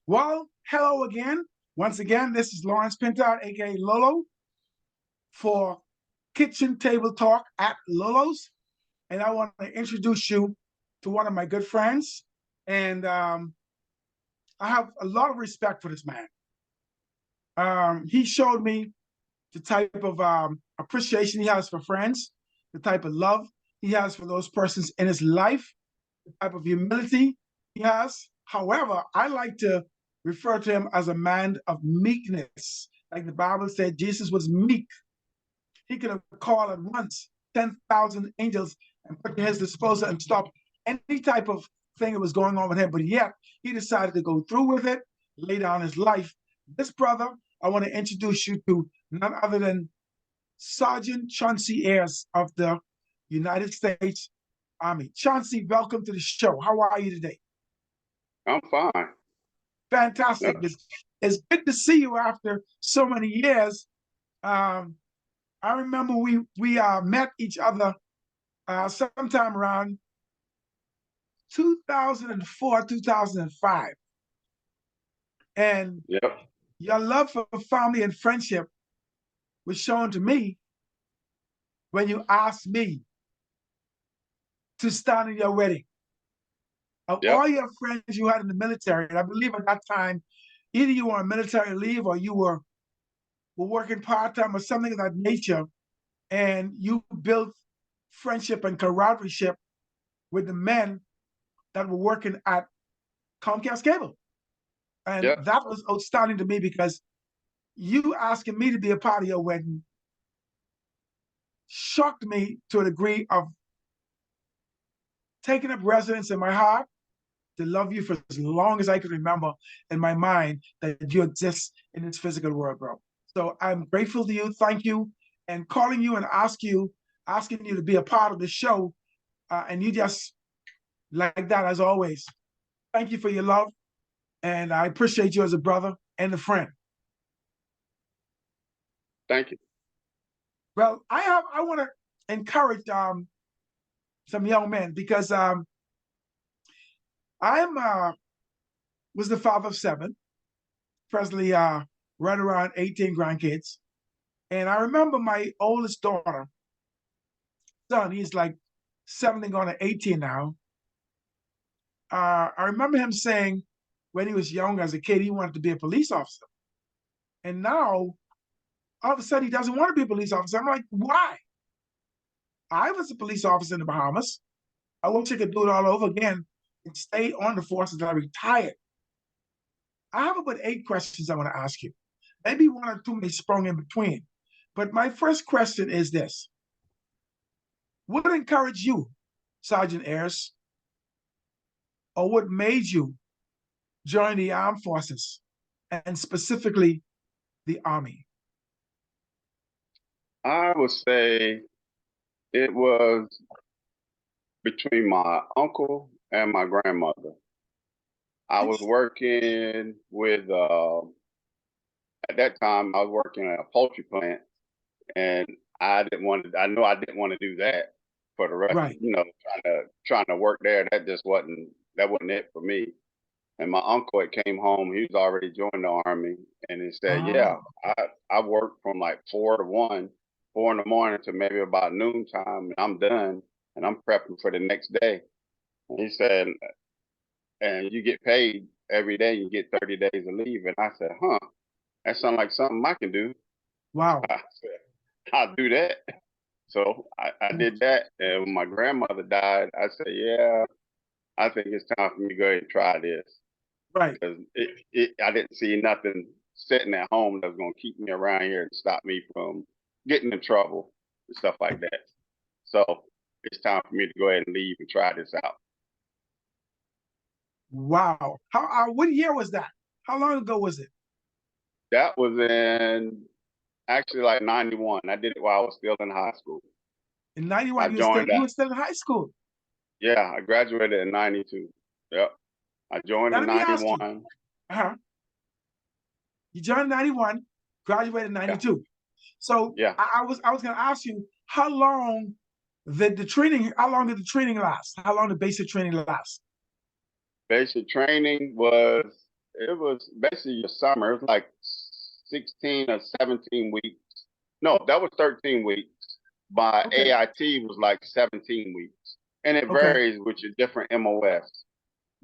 Well, hello again. Once again, this is Lawrence Pintar, aka Lolo, for Kitchen Table Talk at Lolo's. And I want to introduce you to one of my good friends. And I have a lot of respect for this man. He showed me the type of appreciation he has for friends, the type of love he has for those persons in his life, the type of humility he has. However, I like to refer to him as a man of meekness. Like the Bible said, Jesus was meek. He could have called at once 10,000 angels and put to his disposal and stop any type of thing that was going on with him. But yet, he decided to go through with it, lay down his life. This brother, I want to introduce you to none other than Sergeant Chauncey Ayers of the United States Army. Chauncey, welcome to the show. How are you today? I'm fine. Yeah. Fantastic. It's good to see you after so many years. Um, I remember we met each other sometime around 2004, 2005. And Yep. your love for family and friendship was shown to me when you asked me to stand in your wedding. Of Yep. all your friends you had in the military, and I believe at that time, either you were on military leave or you were working part-time or something of that nature, and you built friendship and camaraderie with the men that were working at Comcast Cable. And Yep. that was outstanding to me because you asking me to be a part of your wedding shocked me to a degree of taking up residence in my heart to love you for as long as I could remember in my mind that you exist in this physical world, bro. So I'm grateful to you. Thank you. And calling you and asking you to be a part of the show. And you just like that as always. Thank you for your love. And I appreciate you as a brother and a friend. Thank you. Well, I want to encourage some young men because I'm was the father of seven, presently right around 18 grandkids. And I remember my oldest daughter, son, he's like 17 going to 18 now. I remember him saying when he was young as a kid, he wanted to be a police officer. And now all of a sudden he doesn't want to be a police officer. I'm like, why? I was a police officer in the Bahamas. I wish I could do it all over again and stay on the force until I retired. I have about 8 questions I want to ask you. Maybe one or two may sprung in between. But my first question is this. What encouraged you, Sergeant Ayers, or what made you join the armed forces and specifically the Army? I would say it was between my uncle and my grandmother. I was working with, at that time, I was working at a poultry plant, and I knew I didn't want to do that for the rest, Right. trying to work there. That wasn't it for me. And my uncle had came home. He was already joined the army, and he said, "Yeah, Oh, I worked from like 4 to 1, 4 in the morning to maybe about noontime, and I'm done, and I'm prepping for the next day." And he said, "And you get paid every day. You get 30 days of leave." And I said, "Huh, that sounds like something I can do." wow. I said, "I'll do that." So I did that, and when my grandmother died, I said, "Yeah, I think it's time for me to go ahead and try this." Right. Because I didn't see nothing sitting at home that was going to keep me around here and stop me from getting in trouble and stuff like that. So it's time for me to go ahead and leave and try this out. Wow. What year was that? How long ago was it? That was in actually like 91. I did it while I was still in high school. In I 91, joined you that. were still in high school. Yeah, I graduated in 92. Yep. I joined Now in let me ask you. 91. Uh-huh. You joined in 91, graduated in Yeah. 92. So Yeah. I was gonna ask you how long did the training last? How long did basic training last? Basic training was it was basically your summer. It was like 16 or 17 weeks. No, that was 13 weeks. My Okay. AIT was like 17 weeks. And it Okay. varies with your different MOS.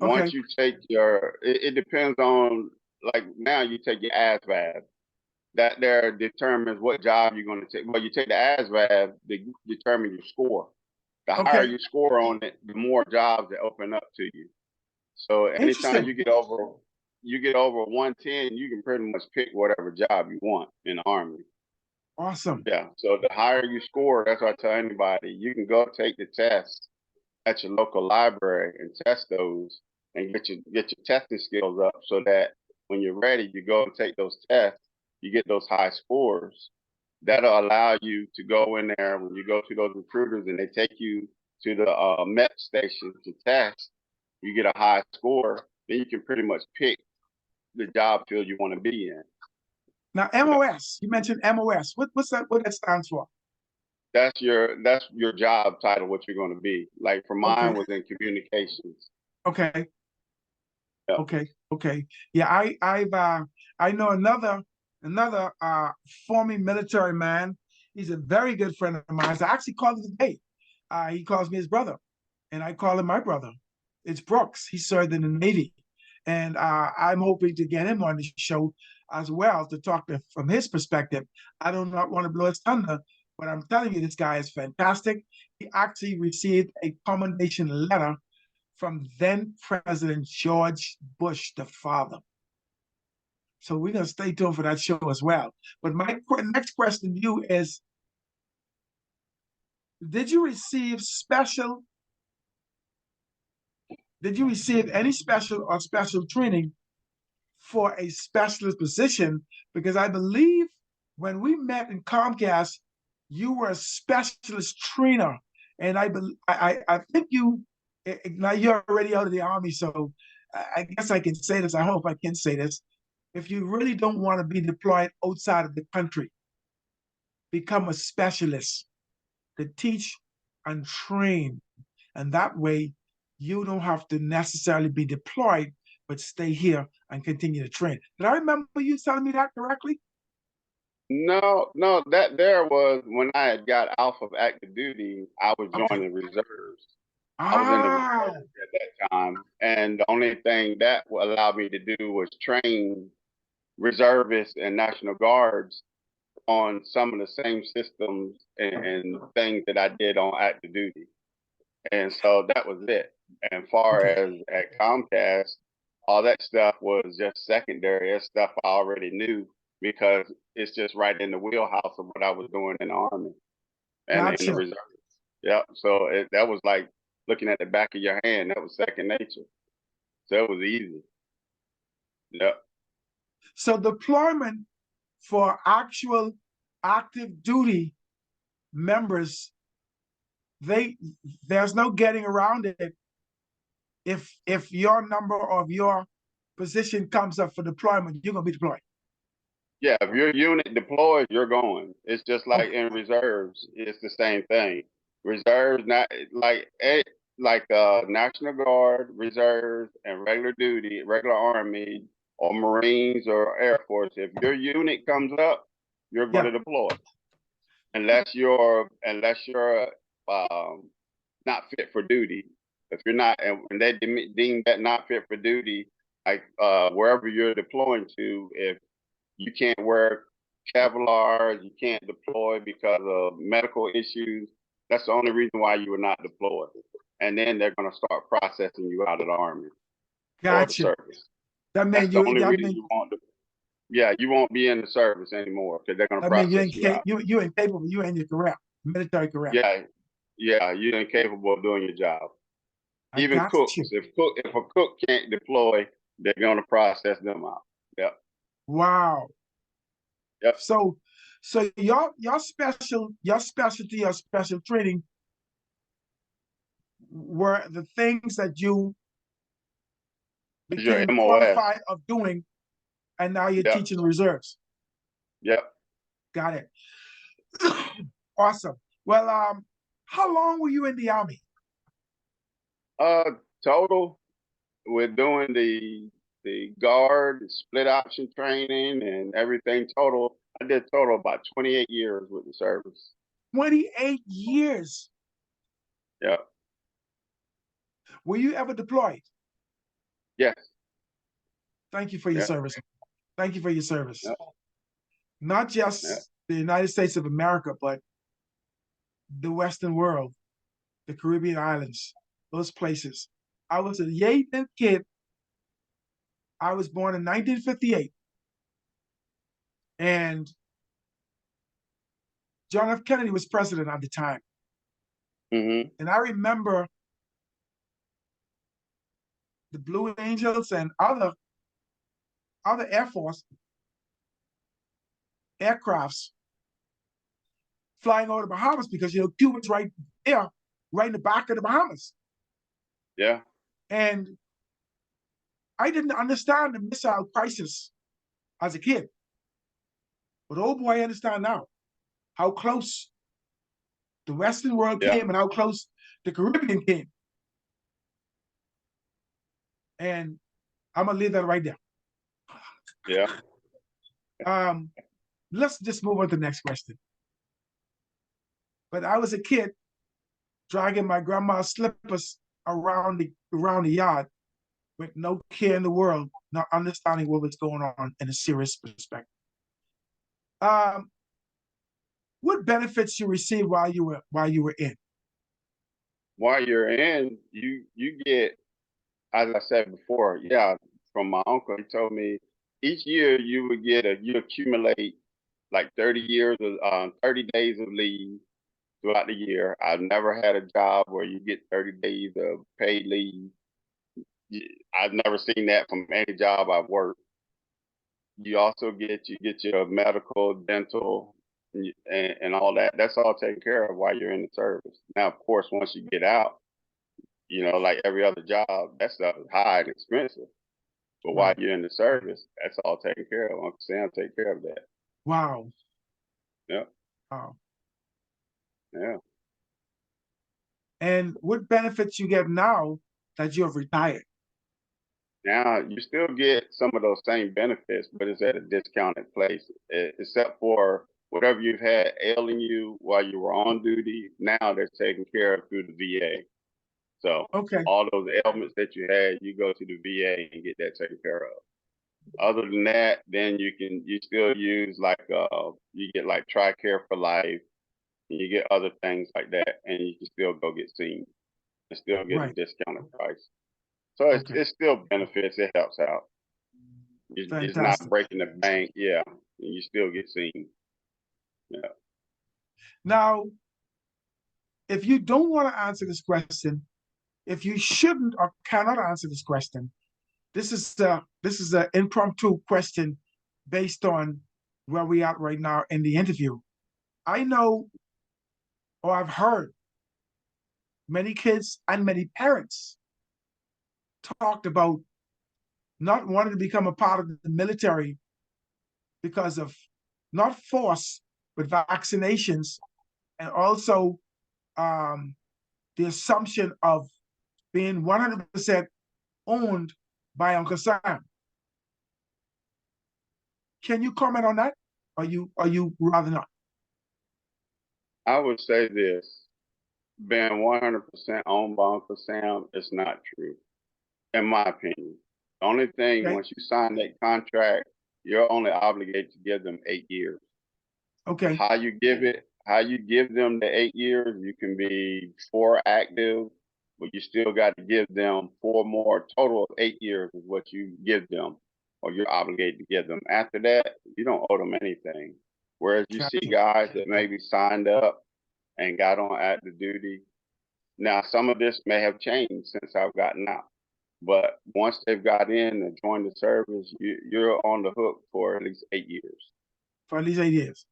Okay. Once you take it depends on, like now you take your ASVAB. That there determines what job you're going to take. Well, you take the ASVAB to determine your score. The higher Okay. you score on it, the more jobs that open up to you. So anytime Interesting. you get over 110, you can pretty much pick whatever job you want in the Army. Awesome. Yeah. So the higher you score, that's what I tell anybody. You can go take the test at your local library and test those and get your testing skills up so that when you're ready, you go and take those tests, you get those high scores. That'll allow you to go in there when you go to those recruiters and they take you to the MEP station to test. You get a high score, then you can pretty much pick the job field you want to be in. Now, Yeah. MOS, you mentioned MOS. What's that? What that stands for? That's your job title, what you're going to be. Like for Okay. mine was in communications. Okay. Yeah. Okay. Okay. Yeah, I know another former military man. He's a very good friend of mine. So I actually called him today. He calls me his brother, and I call him my brother. It's Brooks. He served in the Navy, and I'm hoping to get him on the show as well to talk from his perspective. I do not want to blow his thunder, but I'm telling you, this guy is fantastic. He actually received a commendation letter from then President George Bush, the father. So we're going to stay tuned for that show as well. But my next question to you is, did you receive special, did you receive any special or special training for a specialist position? Because I believe when we met in Comcast, you were a specialist trainer. And I think now you're already out of the Army, so I guess I can say this. I hope I can say this. If you really don't want to be deployed outside of the country, become a specialist to teach and train. And that way, you don't have to necessarily be deployed, but stay here and continue to train. Did I remember you telling me that correctly? No, no, that there was when I had got off of active duty, I was Okay. joining reserves. I was in the Ah, reserves at that time. And the only thing that allowed me to do was train reservists and National Guards on some of the same systems and things that I did on active duty. And so that was it. And far okay. as at Comcast, all that stuff was just secondary. It's stuff I already knew because it's just right in the wheelhouse of what I was doing in the Army and in the Gotcha. reserve. Yep. So that was like looking at the back of your hand. That was second nature. So it was easy. Yep. So deployment for actual active duty members, they there's no getting around it. If your number of your position comes up for deployment, you're gonna be deployed. Yeah, if your unit deploys, you're going. It's just like Okay. in reserves, it's the same thing. Reserves, not like National Guard, reserves, and regular duty, regular Army or Marines or Air Force. If your unit comes up, you're going Yeah. to deploy, unless you're um, not fit for duty. If you're not, and when they deem that not fit for duty, like wherever you're deploying to, if you can't wear Kevlar. You can't deploy because of medical issues. That's the only reason why you were not deployed. And then they're going to start processing you out of the Army or the Gotcha. service. That That's means the you only that reason mean you won't. Yeah, you won't be in the service anymore because they're going to that mean process you out. you incapable, you in your career, military career. Yeah, yeah, you're incapable of doing your job. I Even got cooks, you. if a cook can't deploy, they're going to process them out. Yep, Wow. yep. So your specialty, your special training were the things that you It's your became MOS. qualified of doing, and now you're Yep, teaching reserves. yep. Got it. Awesome. Well, how long were you in the Army? Uh, Total, we're doing the the guard, split option training, and everything total. I did total about 28 years with the service. 28 years. Yeah. Were you ever deployed? Yes. Thank you for your Yeah. service. Thank you for your service. Yeah. Not Yeah. just the United States of America, but the Western world, the Caribbean islands, those places. I was a young kid. I was born in 1958, and John F. Kennedy was president at the time. Mm-hmm. And I remember the Blue Angels and other Air Force aircrafts flying over the Bahamas because Cuba's right there, right in the back of the Bahamas. Yeah. And I didn't understand the missile crisis as a kid. But oh boy, I understand now how close the Western world Yeah. came and how close the Caribbean came. And I'm gonna leave that right there. Yeah. Let's just move on to the next question. But I was a kid dragging my grandma's slippers around the yard with no care in the world, not understanding what was going on in a serious perspective. What benefits you received while you were in? While you're in, you get, as I said before, yeah, from my uncle, he told me each year you accumulate like 30 years of 30 days of leave throughout the year. I've never had a job where you get 30 days of paid leave. I've never seen that from any job I've worked. You also get your medical, dental, and all that. That's all taken care of while you're in the service. Now, of course, once you get out, like every other job, that stuff is high and expensive. But while Right. you're in the service, that's all taken care of. Uncle Sam take care of that. Wow. Yeah. Wow. Yeah. And what benefits you get now that you have retired? Now you still get some of those same benefits, but it's at a discounted place, except for whatever you've had ailing you while you were on duty. Now they're taken care of through the VA. So Okay. all those ailments that you had, you go to the VA and get that taken care of. Other than that, then you still use like you get like TRICARE for life, and you get other things like that, and you can still go get seen and still get a Right. discounted price. So Okay. it's still benefits. It helps out. It's not Fantastic. breaking the bank. Yeah, and you still get seen. Yeah. Now, if you don't want to answer this question, if you shouldn't or cannot answer this question, this is an impromptu question based on where we are right now in the interview. I know, or I've heard, many kids and many parents talked about not wanting to become a part of the military because of not force, but vaccinations, and also the assumption of being 100% owned by Uncle Sam. Can you comment on that? Are you rather not? I would say this: being 100% owned by Uncle Sam is not true, in my opinion. The only thing, Okay. once you sign that contract, you're only obligated to give them 8 years. Okay. How you give them the 8 years, you can be 4 active, but you still got to give them 4 more. Total of 8 years is what you give them, or you're obligated to give them. After that, you don't owe them anything. Whereas you see Gotcha. guys that maybe signed up and got on active duty. Now, some of this may have changed since I've gotten out, but once they've got in and joined the service, you're on the hook for at least 8 years. For at least 8 years.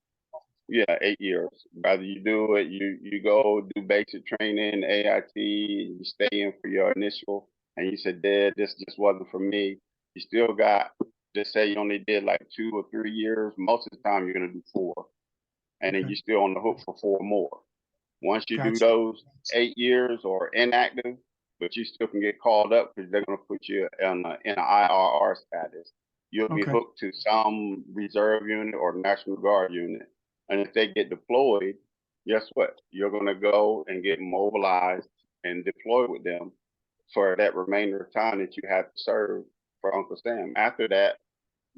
Yeah, 8 years. Rather you do it, you go do basic training, AIT, you stay in for your initial, and you said, Dad, this just wasn't for me. You still got, just say you only did like 2 or 3 years. Most of the time, you're gonna do 4, and then Okay. you're still on the hook for 4 more. Once you do Gotcha. those 8 years or inactive, but you still can get called up because they're going to put you in an IRR status. You'll be Okay. hooked to some reserve unit or National Guard unit. And if they get deployed, guess what? You're going to go and get mobilized and deployed with them for that remainder of time that you have to serve for Uncle Sam. After that,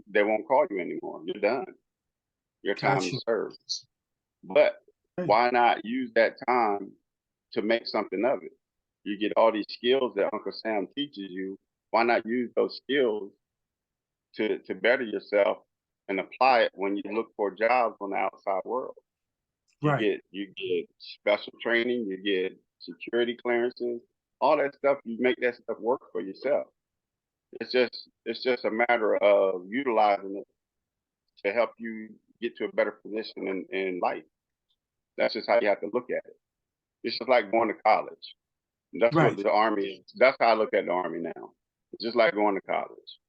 they won't call you anymore. You're done. Your time Got you. is served. But why not use that time to make something of it? You get all these skills that Uncle Sam teaches you. Why not use those skills to better yourself and apply it when you look for jobs on the outside world? Right. You get special training, you get security clearances, all that stuff. You make that stuff work for yourself. It's just a matter of utilizing it to help you get to a better position in life. That's just how you have to look at it. It's just like going to college. That's what Right. the Army is. That's how I look at the Army now. It's just like going to college.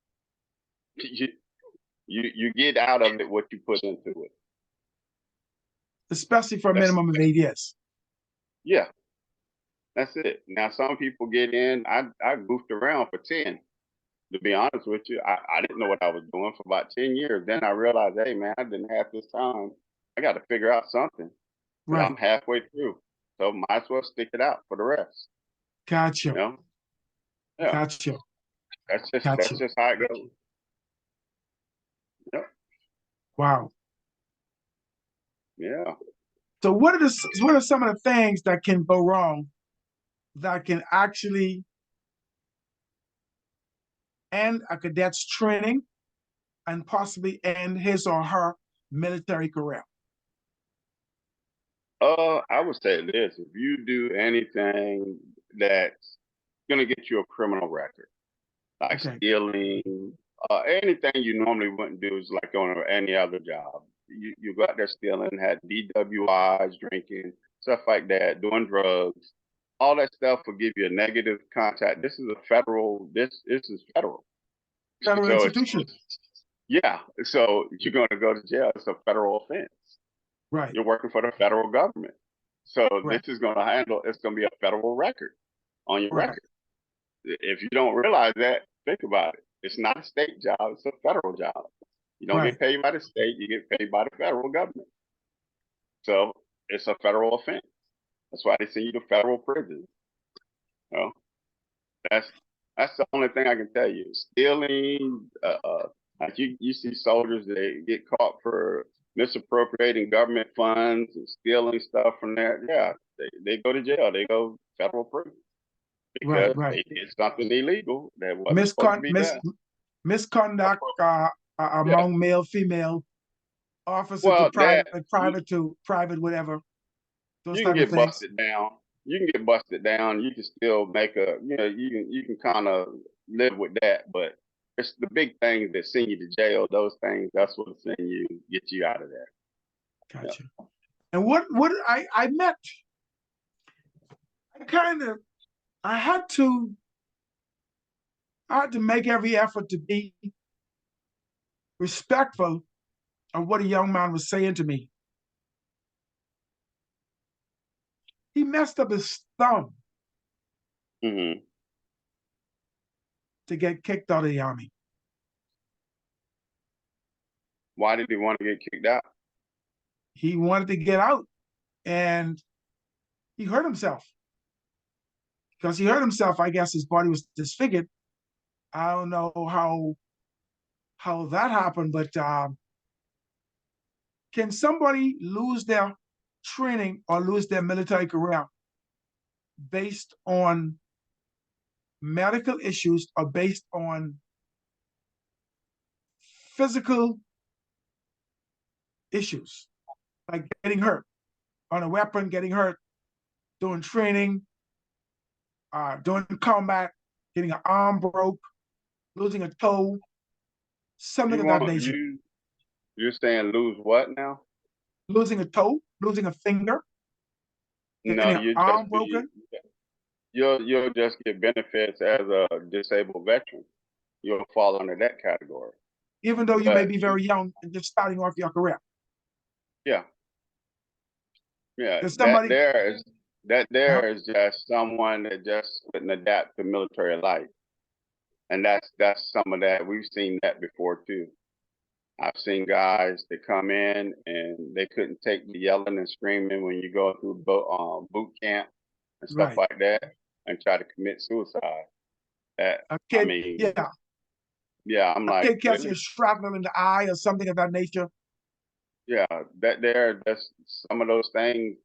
You get out of it what you put into it. Especially for a That's, minimum of 8 years. yeah, that's it. Now some people get in. I goofed around for 10. To be honest with you, I didn't know what I was doing for about 10 years. Then I realized, hey man, I didn't have this time. I got to figure out something. But Right. I'm halfway through, so might as well stick it out for the rest. Gotcha. You know? Yeah. Gotcha. That's Gotcha. just how it goes. Yep. Wow. Yeah. So what are some of the things that can go wrong that can actually end a cadet's training and possibly end his or her military career? I would say this: if you do anything that's gonna get you a criminal record, like Okay. stealing, anything you normally wouldn't do is like on any other job. You got there stealing, had DWIs, drinking, stuff like that, doing drugs. All that stuff will give you a negative contact. This is a federal. This is federal. Federal So institution. yeah. So you're going to go to jail. It's a federal offense. Right. You're working for the federal government. So Right. this is going to handle. It's going to be a federal record on your Right. record. If you don't realize that, think about it. It's not a state job. It's a federal job. You don't Right. get paid by the state. You get paid by the federal government. So it's a federal offense. That's why they send you to federal prison. You know, that's that's the only thing I can tell you. Stealing, like you see soldiers, they get caught for misappropriating government funds and stealing stuff from there. Yeah, they go to jail. They go federal prison Right. because Right. they did something illegal that wasn't supposed to be done. Misconduct Yeah. among male, female, officer to Well, private, that private to private, whatever, those you can type of get things. busted down. You can get busted down. You can still make a, you can kind of live with that. But it's the big things that send you to jail. Those things, that's what send you, get you out of there. Yeah. Gotcha. And what I met, I kind of I had to make every effort to be respectful of what a young man was saying to me. He messed up his thumb Hmm. to get kicked out of the army. Why did he want to get kicked out? He wanted to get out, and he hurt himself. Because he hurt himself, I guess his body was disfigured. I don't know how that happened, but can somebody lose their training or lose their military career based on medical issues or based on physical issues, like getting hurt on a weapon, getting hurt doing training, doing combat, getting an arm broke, losing a toe, something You of that want nature. you're saying lose what now? Losing a toe, losing a finger, No, getting an you just arm be broken, you'll just get benefits as a disabled veteran. You'll fall under that category. even though you may But be very young and just starting off your career. yeah, yeah, There's that somebody, there is. That Yeah. there is just someone that just couldn't adapt to military life, and that's some of that. We've seen that before too. I've seen guys that come in and they couldn't take the yelling and screaming when you go through boot camp and stuff Right. like that, and try to commit suicide. That A I kid, mean, yeah, yeah, I'm a like, kid catching a really? shrapnel in the eye or something of that nature. Yeah, that's some of those things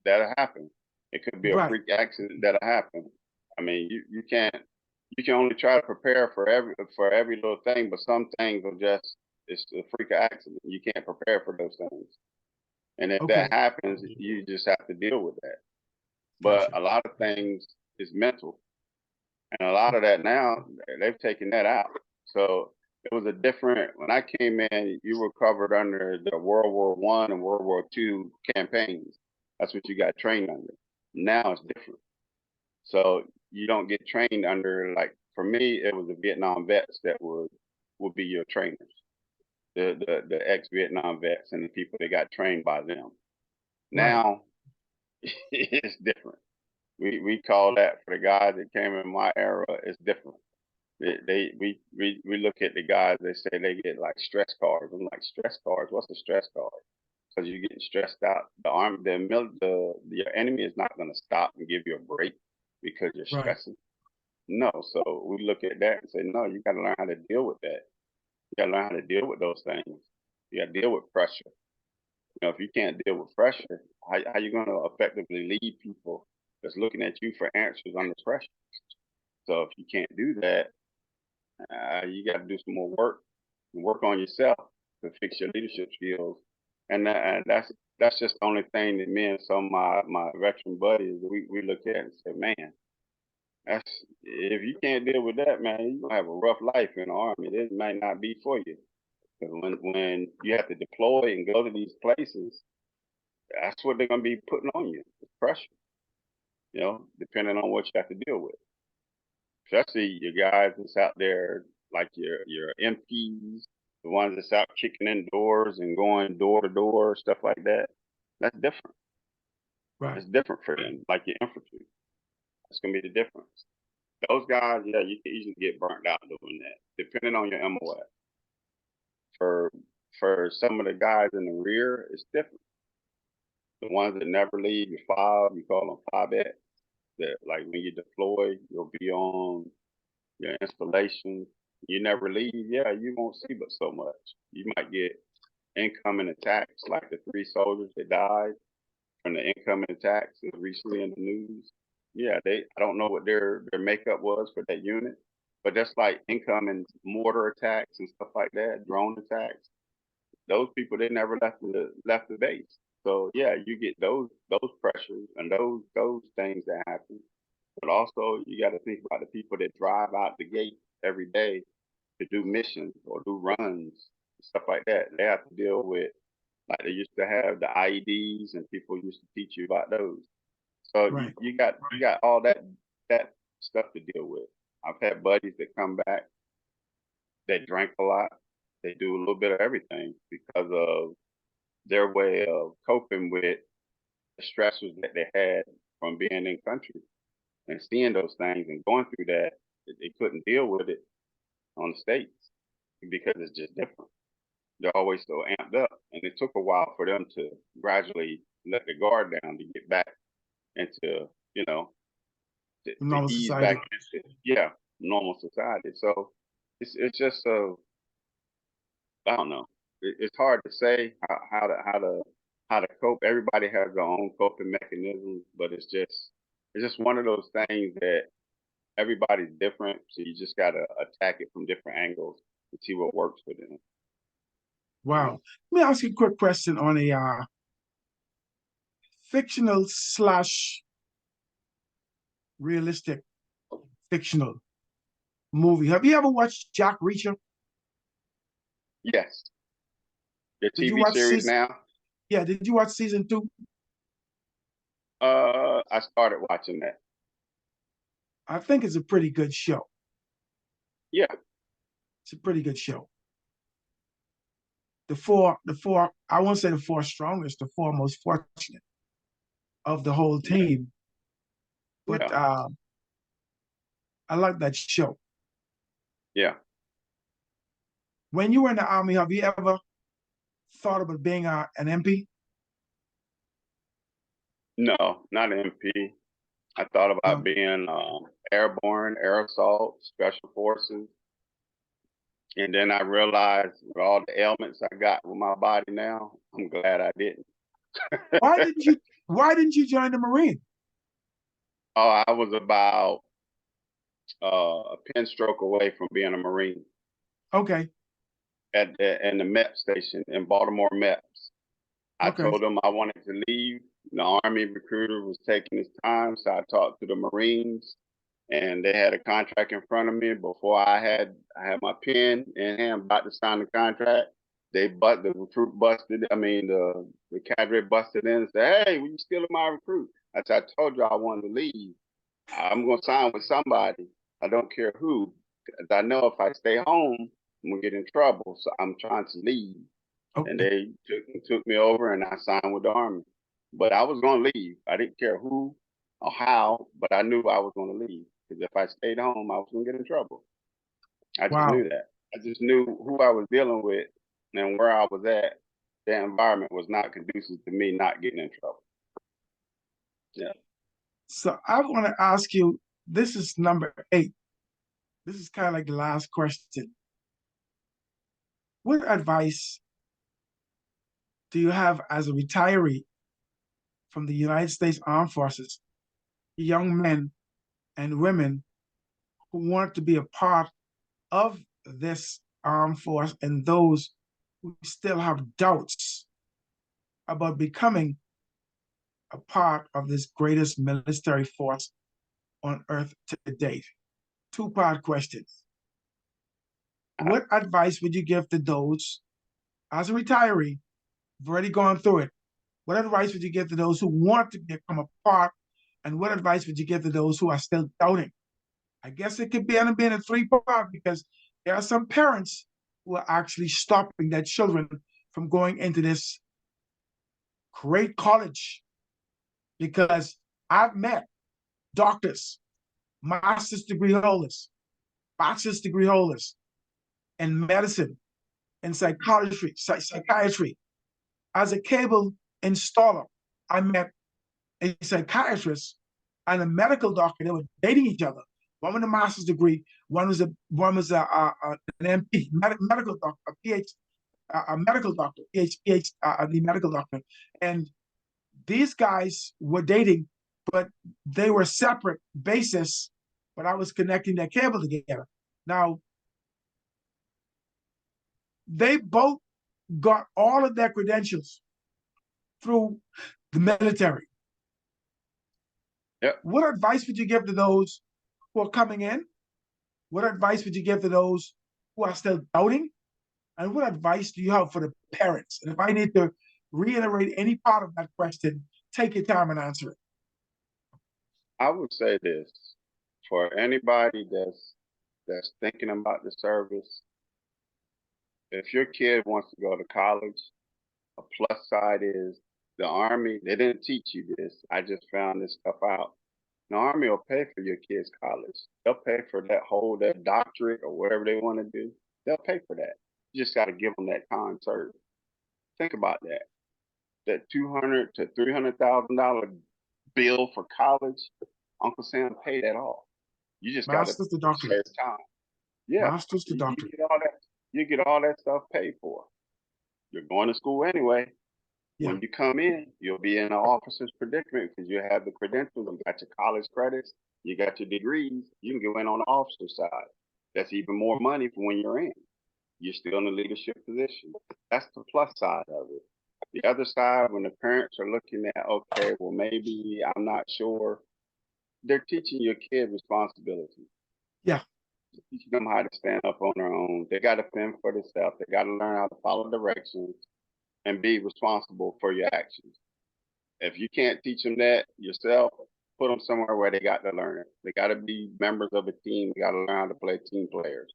that'll happen. It could be a Right. freak accident that'll happen. I mean, you can't you can only try to prepare for every little thing, but some things are just it's a freak accident. You can't prepare for those things. And if that Okay. happens, you just have to deal with that. But Gotcha. a lot of things is mental. And a lot of that now, they've taken that out. So it was a different when I came in, you were covered under the World War I and World War II campaigns. That's what you got trained under. Now it's different. So you don't get trained under like for me, it was the Vietnam vets that would be your trainers. The ex Vietnam vets and the people that got trained by them. Right. Now it's different. We call that for the guys that came in my era, it's different. We look at the guys. They say they get like stress cards. I'm like stress cards. What's a stress card? Because you're getting stressed out. Your enemy is not going to stop and give you a break because you're Right. stressing. No. So we look at that and say, no, you got to learn how to deal with that. You got to learn how to deal with those things. You got to deal with pressure. You know, if you can't deal with pressure, how you going to effectively lead people that's looking at you for answers under pressure? So if you can't do that, you got to do some more work and work on yourself to fix your leadership skills. And that's just the only thing that me and some of my veteran buddies we look at and say, man, that's if you can't deal with that, man, you're gonna have a rough life in the army. This might not be for you. Because when you have to deploy and go to these places, that's what they're gonna be putting on you. It's pressure, depending on what you have to deal with. Especially your guys that's out there, like your MPs, the ones that's out kicking in doors and going door to door, stuff like that. That's different. Right. That's different for them, like your infantry. That's gonna be the difference. Those guys, yeah, you can easily get burnt out doing that, depending on your MOS. For for some of the guys in the rear, it's different. The ones that never leave your fob, you call them fobettes. That like when you deploy, you'll be on your installation. You never leave, yeah, you won't see but so much. You might get incoming attacks like the 3 soldiers that died from the incoming attacks recently in the news. Yeah, I don't know what their makeup was for that unit, but that's like incoming mortar attacks and stuff like that, drone attacks. Those people they never left the base. So yeah, you get those pressures and those things that happen. But also you got to think about the people that drive out the gate every day to do missions or do runs, stuff like that. They have to deal with like they used to have the IEDs and people used to teach you about those. So you, Right. you got you got all that stuff to deal with. I've had buddies that come back that drank a lot. They do a little bit of everything because of their way of coping with the stressors that they had from being in country and seeing those things and going through that. They couldn't deal with it on the states because it's just different. They're always so amped up, and it took a while for them to gradually let the guard down to get back into to Normal ease back society. into normal society. So it's just I don't know. It's hard to say how to cope. Everybody has their own coping mechanisms, but it's just one of those things that everybody's different. So you just gotta attack it from different angles and see what works for them. You know? Wow. Let me ask you a quick question on a fictional slash realistic fictional movie. Have you ever watched Jack Reacher? Yes, the Did you TV watch series season? now. Yeah, did you watch season 2? I started watching that. I think it's a pretty good show. Yeah, It's a pretty good show. The four, I won't say the four strongest, the four most fortunate of the whole team. But Yeah. I like that show. Yeah. When you were in the army, have you ever thought about being an MP? No, not MP. I thought about No. being airborne, air assault, special forces. And then I realized with all the ailments I got with my body now, I'm glad I didn't. Why didn't you why didn't you join the Marine? Oh, I was about a pin stroke away from being a Marine Okay, in the MEP station in Baltimore MEPS. I okay. told them I wanted to leave. The Army recruiter was taking his time, so I talked to the Marines, and they had a contract in front of me. Before I had my pen in hand, about to sign the contract. The recruit busted. I mean, the cadre busted in and said, "Hey, were you stealing my recruit?" I said, "I told you I wanted to leave. I'm gonna sign with somebody. I don't care who, because I know if I stay home, I'm gonna get in trouble. So I'm trying to leave." And Okay. they took me over, and I signed with the Army. But I was gonna leave. I didn't care who or how, but I knew I was gonna leave because if I stayed home, I was gonna get in trouble. I just Wow. knew that. I just knew who I was dealing with and where I was at. The environment was not conducive to me not getting in trouble. Yeah. So I want to ask you, this is number 8. This is kind of like the last question. What advice do you have as a retiree from the United States Armed Forces, young men and women who want to be a part of this armed force and those who still have doubts about becoming a part of this greatest military force on earth to date? Two-part questions. I, What advice would you give to those as a retiree, who've already gone through it? What advice would you give to those who want to become a part? And what advice would you give to those who are still doubting? I guess it could be in a three-part because there are some parents who are actually stopping their children from going into this great college because I've met doctors, master's degree holders, bachelor's degree holders in medicine and psychiatry. As a cable installer, I met a psychiatrist and a medical doctor. They were dating each other. One with a master's degree, an MP, medical doctor, a PhD, a medical doctor, the medical doctor, and these guys were dating, but they were separate bases. But I was connecting their cable together. Now they both got all of their credentials through the military. yep. What advice would you give to those who are coming in? What advice would you give to those who are still doubting? And what advice do you have for the parents? And if I need to reiterate any part of that question, take your time and answer it. I would say this for anybody that's thinking about the service. If your kid wants to go to college, a plus side is the Army, they didn't teach you this. I just found this stuff out. The Army will pay for your kid's college. They'll pay for that doctorate or whatever they want to do. They'll pay for that. You just got to give them that time served. Think about that. That $200,000 to $300,000 bill for college, Uncle Sam paid that all. You just got to Masters to serve doctorate. time. Yeah, Masters to you doctorate. get all that. You get all that stuff paid for. You're going to school anyway. Yeah. When you come in, you'll be in an officer's predicament because you have the credentials, you got your college credits, you got your degrees, you can go in on the officer side. That's even more money for when you're in. You're still in a leadership position. That's the plus side of it. The other side, when the parents are looking at, okay, well, maybe I'm not sure, they're teaching your kid responsibility, Yeah. teaching them how to stand up on their own. They got to fend for themselves. They got to learn how to follow directions and be responsible for your actions. If you can't teach them that yourself, put them somewhere where they got to learn it. They got to be members of a team. They got to learn how to play team players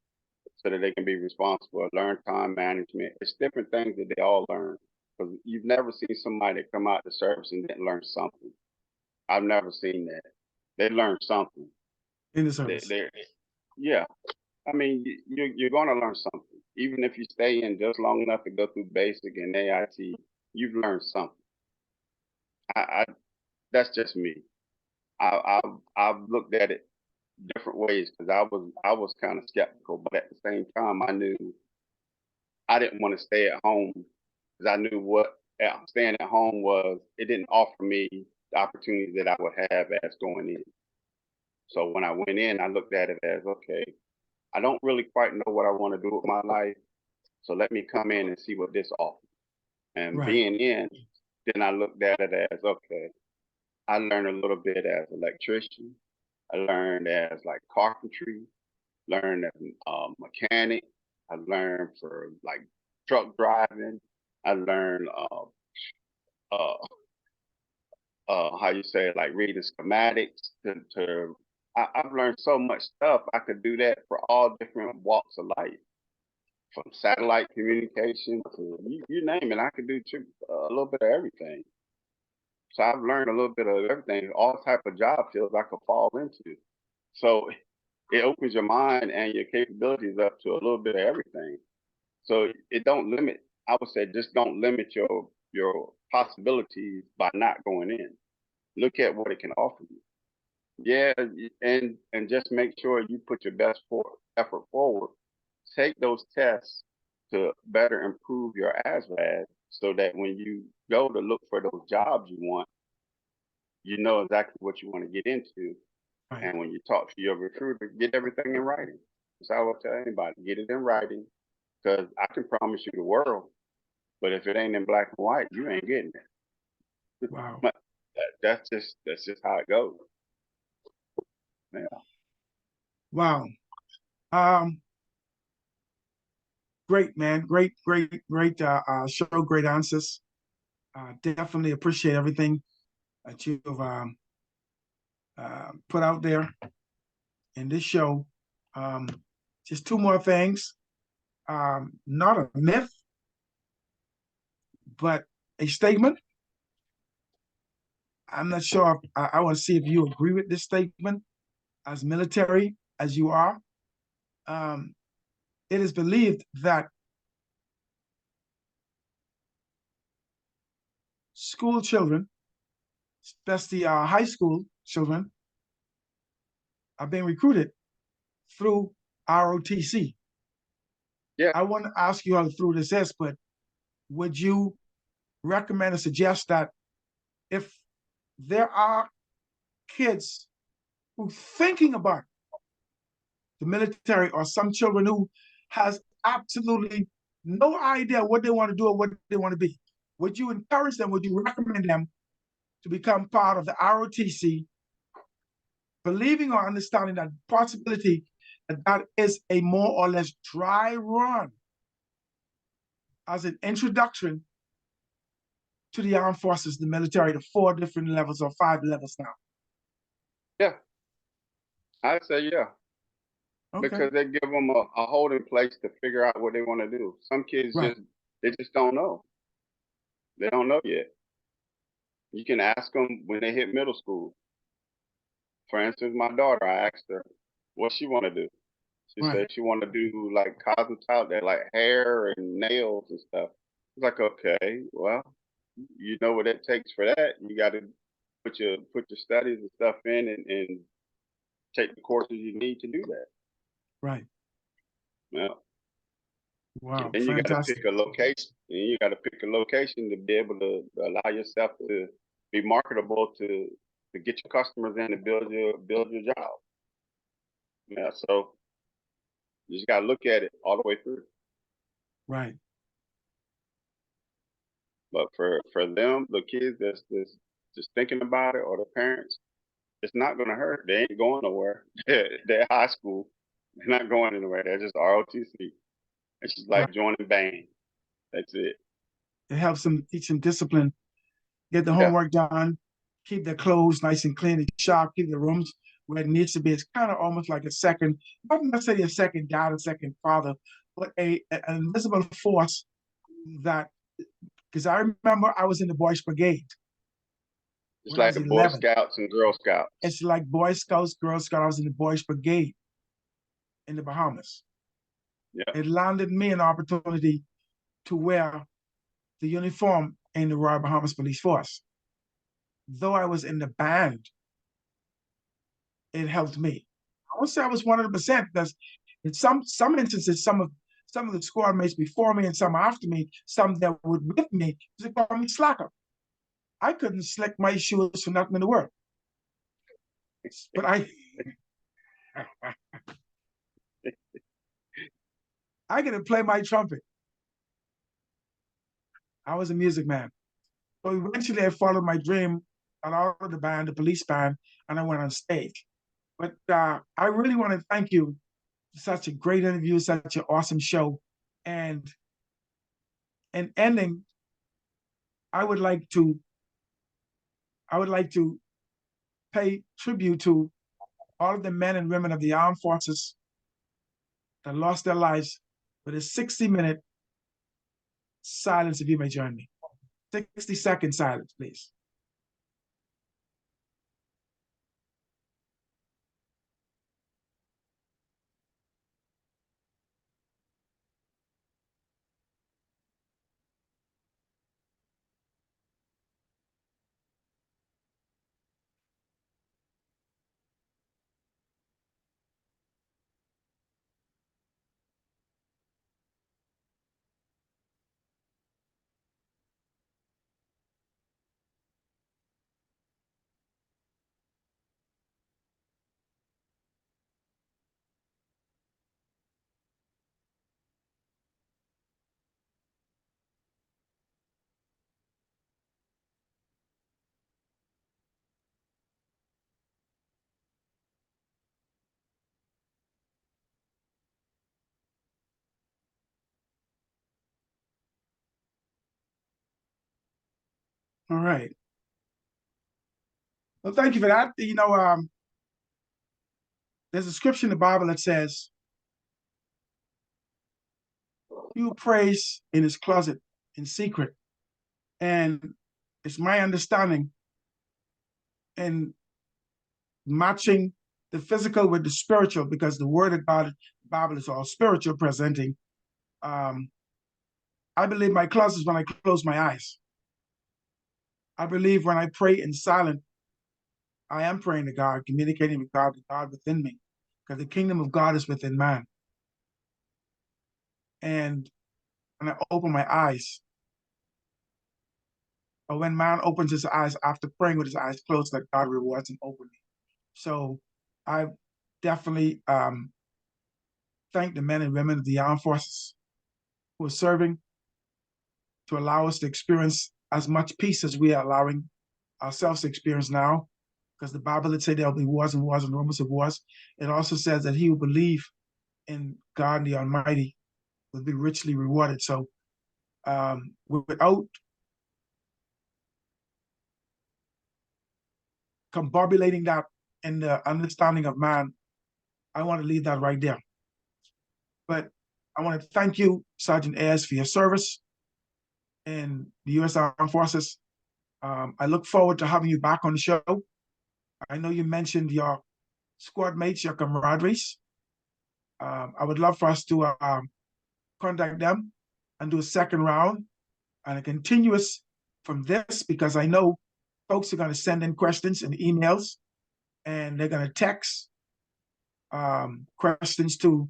so that they can be responsible, learn time management. It's different things that they all learn because you've never seen somebody come out the service and didn't learn something. I've never seen that. They learn something. in the They, service. they, yeah. I mean, you're going to learn something. Even if you stay in just long enough to go through basic and AIT, you've learned something. I that's just me. I've looked at it different ways because I was kind of skeptical, but at the same time, I knew I didn't want to stay at home because I knew what staying at home was. It didn't offer me the opportunities that I would have as going in. So when I went in, I looked at it as okay. I don't really quite know what I want to do with my life, so let me come in and see what this offers. And Right. being in, then I looked at it as okay. I learned a little bit as electrician. I learned as like carpentry. Learned as a mechanic. I learned for like truck driving. I learned uh, how you say it, like reading schematics I've learned so much stuff. I could do that for all different walks of life, from satellite communication to you name it. I could do a little bit of everything. So I've learned a little bit of everything, all type of job fields I could fall into. So it opens your mind and your capabilities up to a little bit of everything. So it don't limit. I would say just don't limit your possibilities by not going in. Look at what it can offer you. Yeah, and just make sure you put your best effort forward. Take those tests to better improve your ASVAB so that when you go to look for those jobs you want, you know exactly what you want to get into. Right. And when you talk to your recruiter, get everything in writing. That's how I would tell anybody. Get it in writing because I can promise you the world, but if it ain't in black and white, you ain't getting it. Wow. But that's just how it goes. Yeah. Wow. Um, Great, man. Great show, great answers. Definitely appreciate everything that you've put out there in this show. Um, just two more things. Not a myth, but a statement. I'm not sure. I want to see if you agree with this statement. As military as you are, um, it is believed that school children, especially high school children, are being recruited through ROTC. Yeah. I want to ask you how through this is, but would you recommend or suggest that if there are kids who thinking about the military or some children who has absolutely no idea what they want to do or what they want to be, would you encourage them, would you recommend them to become part of the ROTC, believing or understanding that possibility that that is a more or less dry run as an introduction to the armed forces, the military, the 4 different levels or 5 levels now? Yeah. I'd say yeah. Okay. Because they give them a holding place to figure out what they want to do. Some kids Right. just don't know. They don't know yet. You can ask them when they hit middle school. For instance, my daughter, I asked her what she want to do. She Right. said she want to do like cosmetology, like hair and nails and stuff. I was like, okay, well, you know what it takes for that. You got to put your studies and stuff in and take the courses you need to do that. Right. Well, and Wow. then you got to Fantastic. pick a location. And you got to pick a location to be able to allow yourself to be marketable to get your customers in and build your job. Yeah, so you just got to look at it all the way through. Right. But for them, the kids that's just thinking about it, or the parents, it's not gonna hurt. They ain't going nowhere. They're high school. They're not going anywhere. They're just ROTC. It's just Right. like joining band. That's it. It helps them teach them discipline, get the Yeah. homework done, keep their clothes nice and clean and sharp, keep the rooms where it needs to be. It's kind of almost like a second, not necessarily a second dad, a second father, but an invisible force that, because I remember I was in the Boys Brigade It's when I like was the Boy 11. Scouts and Girl Scouts. It's like Boy Scouts, Girl Scouts. I was in the Boys Brigade in the Bahamas. Yeah. It landed me an opportunity to wear the uniform in the Royal Bahamas Police Force. Though I was in the band, it helped me. I won't say I was 100% because in some instances, some of the squad mates before me and some after me, some that were with me, they called me slacker. I couldn't slick my shoes for nothing in the world. But I could play my trumpet. I was a music man. So eventually I followed my dream, got out of the band, the police band, and I went on stage. But I really want to thank you for such a great interview, such an awesome show. And in ending, I would like to pay tribute to all of the men and women of the armed forces that lost their lives with a 60-minute silence, if you may join me. 60-second silence, please. All right. Well, thank you for that. There's a scripture in the Bible that says, "You praise in his closet in secret." And it's my understanding in matching the physical with the spiritual, because the word of God, the Bible is all spiritual presenting. I believe my closet is when I close my eyes. I believe when I pray in silence, I am praying to God, communicating with God, the God within me, because the kingdom of God is within man. And when I open my eyes, or when man opens his eyes after praying with his eyes closed, that God rewards him openly. So I definitely thank the men and women of the armed forces who are serving to allow us to experience as much peace as we are allowing ourselves to experience now. Because the Bible did say there'll be wars and wars and rumors of wars. It also says that he who believe in God and the Almighty will be richly rewarded. So without combobulating that in the understanding of man, I want to leave that right there. But I want to thank you, Sergeant Ayers, for your service in the U.S. Armed Forces. I look forward to having you back on the show. I know you mentioned your squad mates, your camaraderies. I would love for us to contact them and do a second round and a continuous from this, because I know folks are going to send in questions and emails, and they're going to text questions to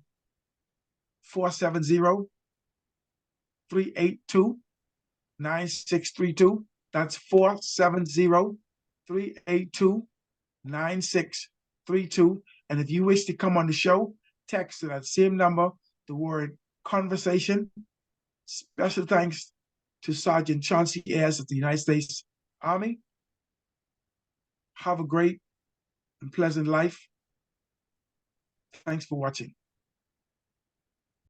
470-382-9632. That's 470-382-9632. And if you wish to come on the show, text to that same number the word conversation. Special thanks to Sergeant Chauncey Ayers of the United States Army. Have a great and pleasant life. Thanks for watching.